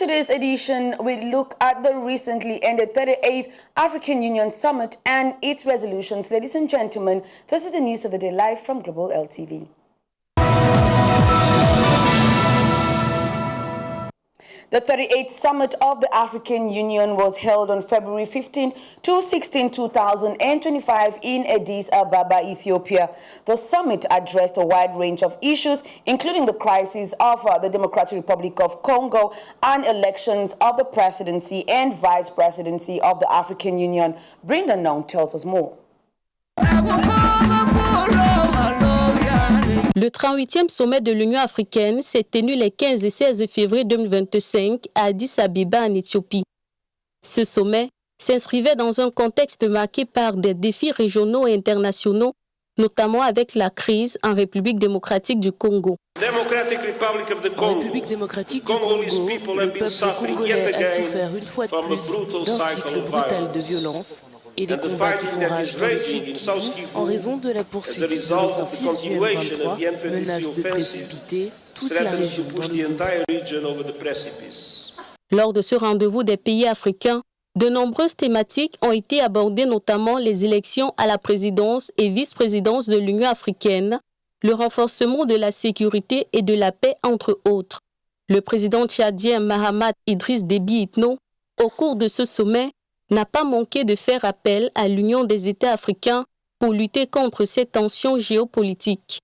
today's edition, we look at the recently ended 38th African Union Summit and its resolutions. Ladies and gentlemen, this is the news of the day live from Global LTV. The 38th Summit of the African Union was held on February 15 to 16, 2025 in Addis Ababa, Ethiopia. The summit addressed a wide range of issues, including the crisis of the Democratic Republic of Congo and elections of the presidency and vice presidency of the African Union. Brenda Nong tells us more. Le 38e sommet de l'Union africaine s'est tenu les 15 et 16 février 2025 à Addis Abeba en Éthiopie. Ce sommet s'inscrivait dans un contexte marqué par des défis régionaux et internationaux, notamment avec la crise en République démocratique du Congo. En République démocratique du Congo, le peuple congolais a souffert une fois de plus d'un cycle brutal de violence et des combats qui font rage dans le sud Kivu en raison de la poursuite de l'offensive du M23 menace de précipiter toute la région dans le Lors de ce rendez-vous des pays africains, de nombreuses thématiques ont été abordées, notamment les élections à la présidence et vice-présidence de l'Union africaine, le renforcement de la sécurité et de la paix, entre autres. Le président tchadien Mahamat Idriss Déby Itno, au cours de ce sommet, n'a pas manqué de faire appel à l'Union des États africains pour lutter contre ces tensions géopolitiques.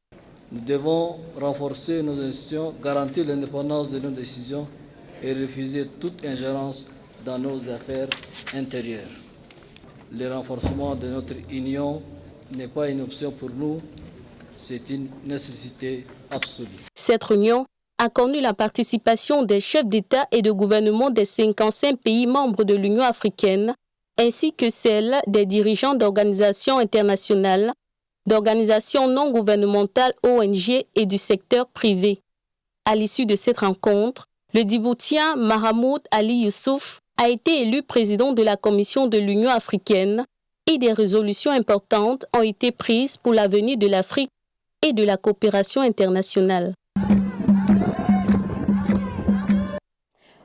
Nous devons renforcer nos institutions, garantir l'indépendance de nos décisions et refuser toute ingérence dans nos affaires intérieures. Le renforcement de notre union n'est pas une option pour nous, c'est une nécessité absolue. Cette réunion a connu la participation des chefs d'État et de gouvernement des 55 pays membres de l'Union africaine, ainsi que celle des dirigeants d'organisations internationales, d'organisations non gouvernementales ONG et du secteur privé. À l'issue de cette rencontre, le Djiboutien Mahamoud Ali Youssouf a été élu président de la Commission de l'Union africaine et des résolutions importantes ont été prises pour l'avenir de l'Afrique et de la coopération internationale.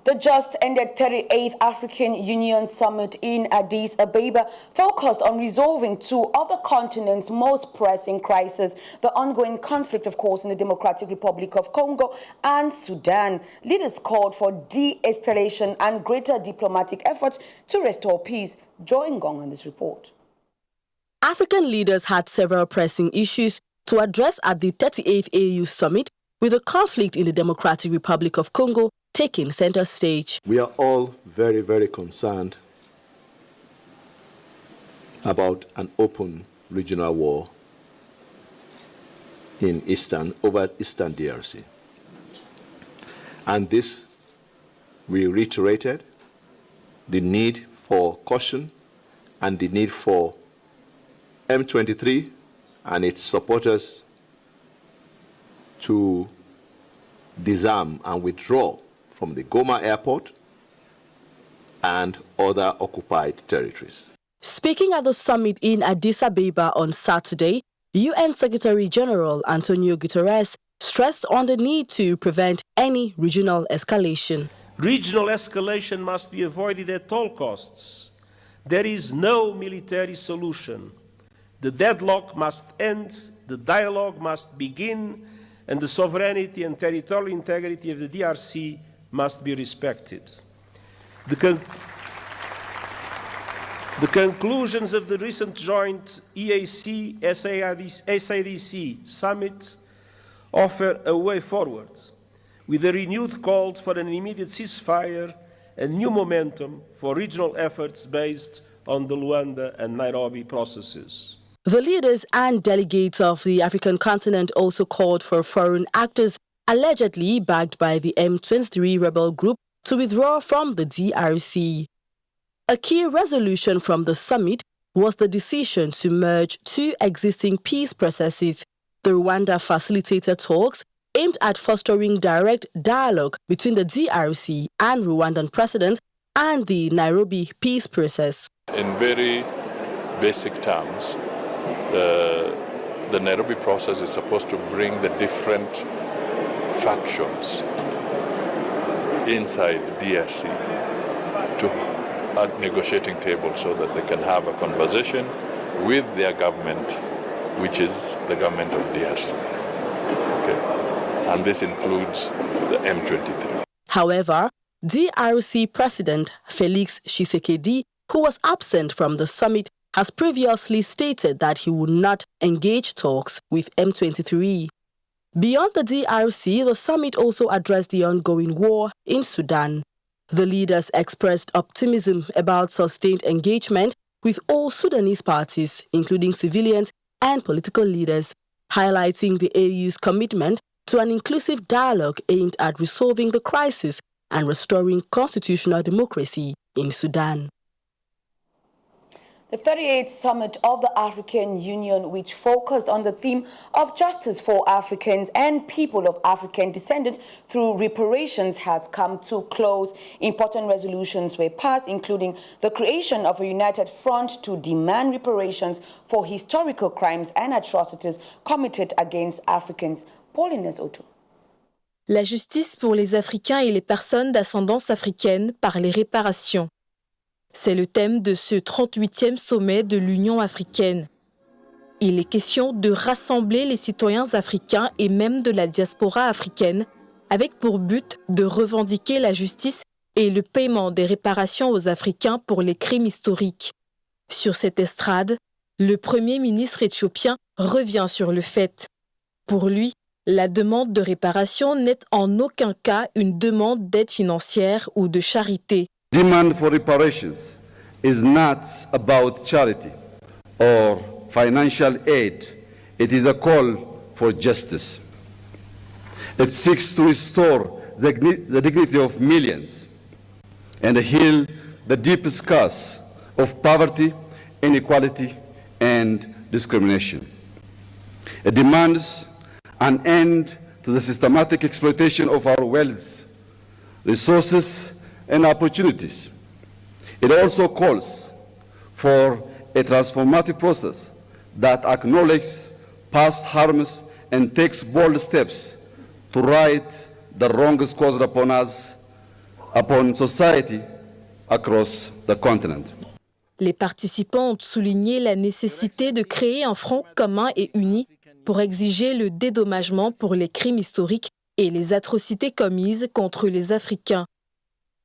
The just ended 38th African Union Summit in Addis Ababa focused on resolving two of the continent's most pressing crises, the ongoing conflict, of course, in the Democratic Republic of Congo and Sudan. Leaders called for de-escalation and greater diplomatic efforts to restore peace. Joy Ngong on this report. African leaders had several pressing issues to address at the 38th AU Summit, with the conflict in the Democratic Republic of Congo taking center stage. We are all very, very concerned about an open regional war in over Eastern DRC. And this, we reiterated the need for caution and the need for M23 and its supporters to disarm and withdraw from the Goma airport and other occupied territories. Speaking at the summit in Addis Ababa on Saturday, UN Secretary General Antonio Guterres stressed on the need to prevent any regional escalation. Regional escalation must be avoided at all costs. There is no military solution. The deadlock must end, the dialogue must begin, and the sovereignty and territorial integrity of the DRC must be respected. The conclusions of the recent joint EAC-SADC summit offer a way forward, with a renewed call for an immediate ceasefire and new momentum for regional efforts based on the Luanda and Nairobi processes. The leaders and delegates of the African continent also called for foreign actors allegedly backed by the M23 rebel group to withdraw from the DRC. A key resolution from the summit was the decision to merge two existing peace processes, the Rwanda facilitator talks aimed at fostering direct dialogue between the DRC and Rwandan president, and the Nairobi peace process. In very basic terms, the Nairobi process is supposed to bring the different factions inside DRC to a negotiating table so that they can have a conversation with their government, which is the government of DRC. Okay. And this includes the M23. However, DRC President Felix Tshisekedi, who was absent from the summit, has previously stated that he would not engage talks with M23. Beyond the DRC, the summit also addressed the ongoing war in Sudan. The leaders expressed optimism about sustained engagement with all Sudanese parties, including civilians and political leaders, highlighting the AU's commitment to an inclusive dialogue aimed at resolving the crisis and restoring constitutional democracy in Sudan. The 38th Summit of the African Union, which focused on the theme of justice for Africans and people of African descent through reparations, has come to close. Important resolutions were passed, including the creation of a united front to demand reparations for historical crimes and atrocities committed against Africans. Pauline Otto. La justice pour les Africains et les personnes d'ascendance africaine par les réparations. C'est le thème de ce 38e sommet de l'Union africaine. Il est question de rassembler les citoyens africains et même de la diaspora africaine avec pour but de revendiquer la justice et le paiement des réparations aux Africains pour les crimes historiques. Sur cette estrade, le Premier ministre éthiopien revient sur le fait. Pour lui, la demande de réparation n'est en aucun cas une demande d'aide financière ou de charité. Demand for reparations is not about charity or financial aid. It is a call for justice. It seeks to restore the dignity of millions and heal the deep scars of poverty, inequality, and discrimination. It demands an end to the systematic exploitation of our wealth, resources, and opportunities. It also calls for a transformative process that acknowledges past harms and takes bold steps to right the wrongs caused upon us, upon society across the continent. Les participants ont souligné la nécessité de créer un front commun et uni pour exiger le dédommagement pour les crimes historiques et les atrocités commises contre les Africains.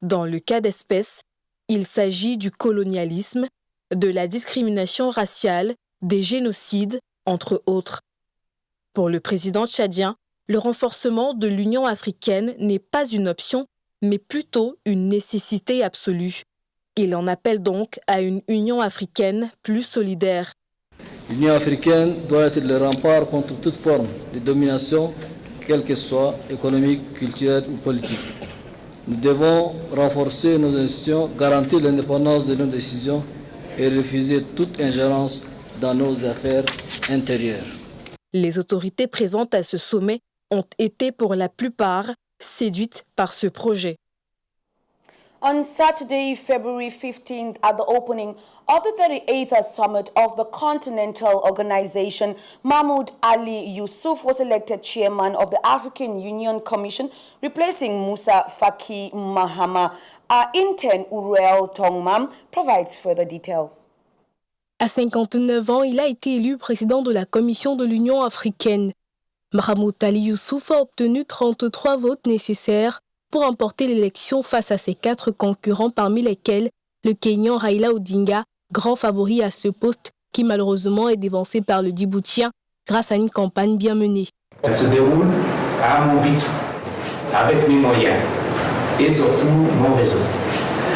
Dans le cas d'espèce, il s'agit du colonialisme, de la discrimination raciale, des génocides, entre autres. Pour le président tchadien, le renforcement de l'Union africaine n'est pas une option, mais plutôt une nécessité absolue. Il en appelle donc à une Union africaine plus solidaire. L'Union africaine doit être le rempart contre toute forme de domination, quelle qu'elle soit, économique, culturelle ou politique. Nous devons renforcer nos institutions, garantir l'indépendance de nos décisions et refuser toute ingérence dans nos affaires intérieures. Les autorités présentes à ce sommet ont été pour la plupart séduites par ce projet. On Saturday, February 15th, at the opening of the 38th Summit of the Continental Organization, Mahmoud Ali Yusuf was elected chairman of the African Union Commission, replacing Moussa Faki Mahama. Our intern, Uriel Tongmam, provides further details. À 59 ans, il a été élu président de la Commission de l'Union africaine. Mahmoud Ali Yusuf a obtenu 33 votes nécessaires pour remporter l'élection face à ses 4 concurrents, parmi lesquels le Kenyan Raila Odinga, grand favori à ce poste, qui malheureusement est dévancé par le Djiboutien grâce à une campagne bien menée. Ça se déroule à mon rythme, avec mes moyens et surtout mon réseau.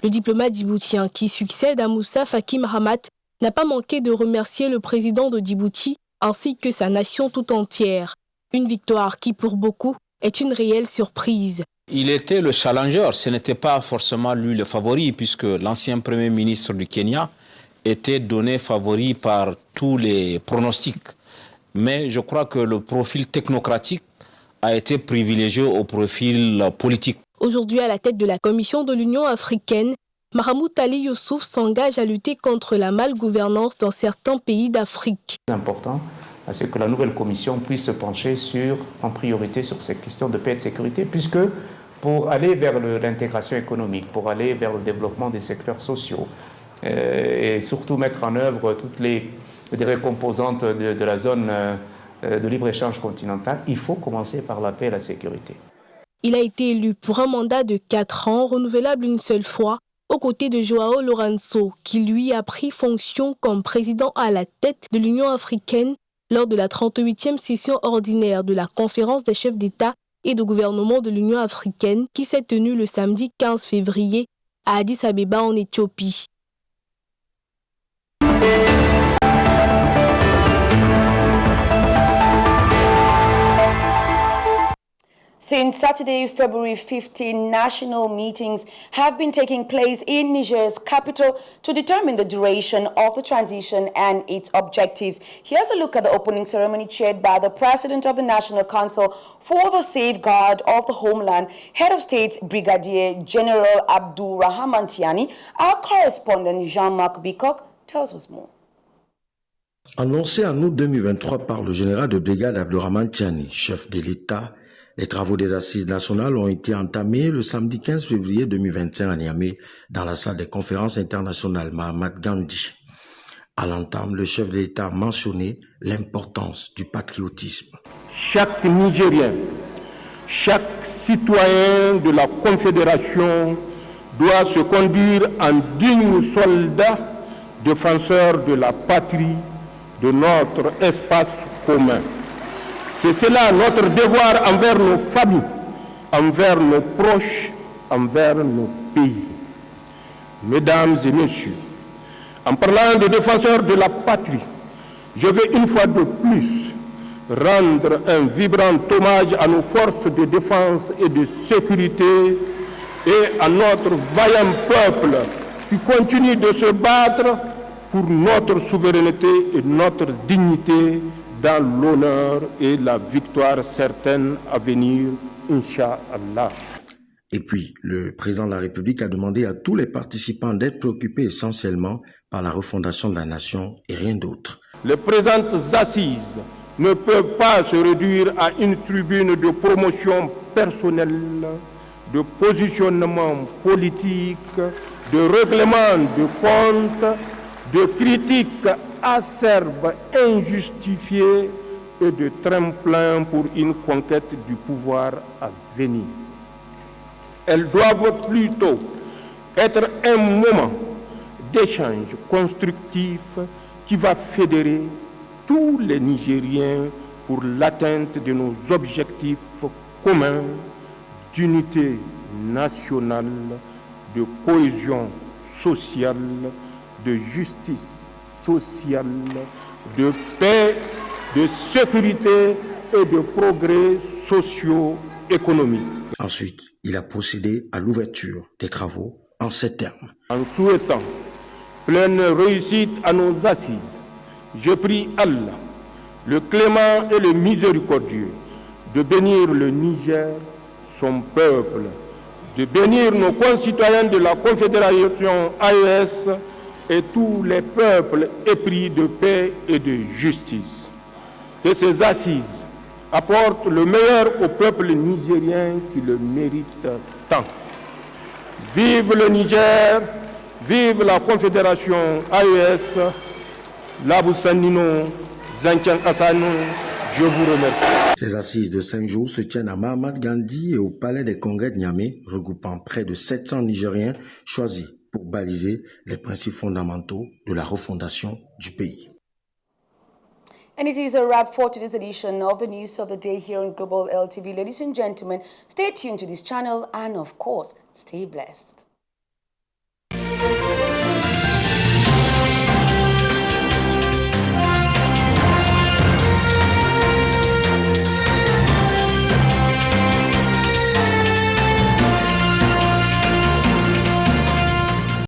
Le diplomate djiboutien qui succède à Moussa Faki Mahamat n'a pas manqué de remercier le président de Djibouti ainsi que sa nation tout entière. Une victoire qui, pour beaucoup, est une réelle surprise. Il était le challenger, ce n'était pas forcément lui le favori, puisque l'ancien Premier ministre du Kenya était donné favori par tous les pronostics. Mais je crois que le profil technocratique a été privilégié au profil politique. Aujourd'hui, à la tête de la Commission de l'Union africaine, Mahmoud Ali Yusuf s'engage à lutter contre la malgouvernance dans certains pays d'Afrique. C'est important, c'est que la nouvelle commission puisse se pencher en priorité sur ces questions de paix et de sécurité, puisque pour aller vers l'intégration économique, pour aller vers le développement des secteurs sociaux et surtout mettre en œuvre toutes les composantes de la zone de libre-échange continental, il faut commencer par la paix et la sécurité. Il a été élu pour un mandat de 4 ans, renouvelable une seule fois, aux côtés de João Lourenço, qui lui a pris fonction comme président à la tête de l'Union africaine lors de la 38e session ordinaire de la conférence des chefs d'État et de gouvernement de l'Union africaine qui s'est tenue le samedi 15 février à Addis Abeba en Éthiopie. Since Saturday, February 15, national meetings have been taking place in Niger's capital to determine the duration of the transition and its objectives. Here's a look at the opening ceremony chaired by the President of the National Council for the Safeguard of the Homeland, Head of State Brigadier General Abdul Rahman Tiani. Our correspondent Jean-Marc Bicoq tells us more. Annoncé en août 2023 par le général de brigade Abdourahmane Tiani, chef de l'État, les travaux des assises nationales ont été entamés le samedi 15 février 2021 à Niamey, dans la salle des conférences internationales Mahatma Gandhi. À l'entame, le chef de l'État a mentionné l'importance du patriotisme. Chaque Nigérien, chaque citoyen de la Confédération doit se conduire en digne soldat, défenseur de la patrie, de notre espace commun. C'est cela notre devoir envers nos familles, envers nos proches, envers nos pays. Mesdames et messieurs, en parlant des défenseurs de la patrie, je veux une fois de plus rendre un vibrant hommage à nos forces de défense et de sécurité et à notre vaillant peuple qui continue de se battre pour notre souveraineté et notre dignité, dans l'honneur et la victoire certaine à venir, Inch'Allah. Et puis, le président de la République a demandé à tous les participants d'être préoccupés essentiellement par la refondation de la nation et rien d'autre. Les présentes assises ne peuvent pas se réduire à une tribune de promotion personnelle, de positionnement politique, de règlement de compte, de critiques acerbes, injustifiées et de tremplin pour une conquête du pouvoir à venir. Elles doivent plutôt être un moment d'échange constructif qui va fédérer tous les Nigériens pour l'atteinte de nos objectifs communs d'unité nationale, de cohésion sociale, de justice sociale, de paix, de sécurité et de progrès socio-économiques. Ensuite, il a procédé à l'ouverture des travaux en ces termes. En souhaitant pleine réussite à nos assises, je prie Allah, le clément et le miséricordieux, de bénir le Niger, son peuple, de bénir nos concitoyens de la Confédération AES et tous les peuples épris de paix et de justice. Que ces assises apportent le meilleur au peuple nigérien qui le mérite tant. Vive le Niger, vive la Confédération AES, Labousanino, Zanchan Kassano, je vous remercie. Ces assises de 5 jours se tiennent à Mahatma Gandhi et au Palais des Congrès de Niamey, regroupant près de 700 Nigériens choisis pour baliser les principes fondamentaux de la refondation du pays. And it is a wrap for today's edition of the News of the Day here on Global LTV. Ladies and gentlemen, stay tuned to this channel and, of course, stay blessed.